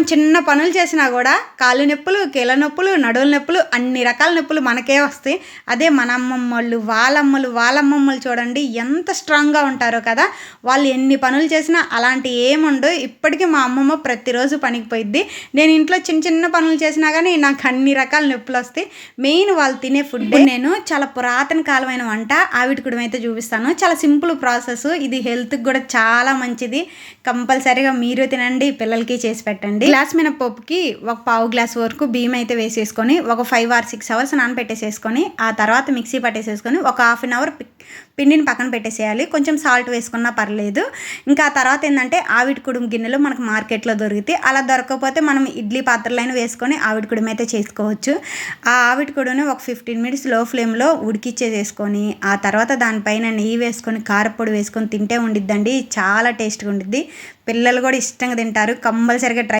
మనం చిన్న పనులు చేసినా కూడా కాళ్ళు నొప్పులు, కీళ్ళ నొప్పులు, నడువుల నొప్పులు, అన్ని రకాల నొప్పులు మనకే వస్తాయి. అదే మన అమ్మమ్మోళ్ళు, వాళ్ళ అమ్మమ్మలు చూడండి ఎంత స్ట్రాంగ్గా ఉంటారో కదా. వాళ్ళు ఎన్ని పనులు చేసినా అలాంటి ఏముండవు. ఇప్పటికీ మా అమ్మమ్మ ప్రతిరోజు పనికి పోయిద్ది. నేను ఇంట్లో చిన్న చిన్న పనులు చేసినా కానీ నాకు అన్ని రకాల నొప్పులు వస్తాయి. మెయిన్ వాళ్ళు తినే ఫుడ్. నేను చాలా పురాతన కాలమైన వంట ఆవిటికుడం అయితే చూపిస్తాను. చాలా సింపుల్ ప్రాసెస్. ఇది హెల్త్కి కూడా చాలా మంచిది. కంపల్సరీగా మీరు తినండి, పిల్లలకి చేసి పెట్టండి. గ్లాస్ మినపప్పుకి ఒక పావు గ్లాస్ వరకు బియ్యం అయితే వేసేసుకొని ఒక 5 or 6 hours నానబెట్టేసేసుకొని ఆ తర్వాత మిక్సీ పట్టేసేసుకొని ఒక ½ an hour పిండిని పక్కన పెట్టేసేయాలి. కొంచెం సాల్ట్ వేసుకున్నా పర్లేదు. ఇంకా ఆ తర్వాత ఏంటంటే ఆవిటికుడుం గిన్నెలు మనకు మార్కెట్లో దొరుకుతాయి. అలా దొరకకపోతే మనం ఇడ్లీ పాత్రలైనా వేసుకొని ఆవిటికుడుం అయితే చేసుకోవచ్చు. ఆ ఆవిటికుడుని ఒక 15 minutes లో ఫ్లేమ్లో ఉడికిచ్చేసేసుకొని ఆ తర్వాత దానిపైన నెయ్యి వేసుకొని కారపొడి వేసుకొని తింటే ఉండిద్దండి. చాలా టేస్ట్గా ఉండిద్ది. పిల్లలు కూడా ఇష్టంగా తింటారు. కంపల్సరిగా ట్రై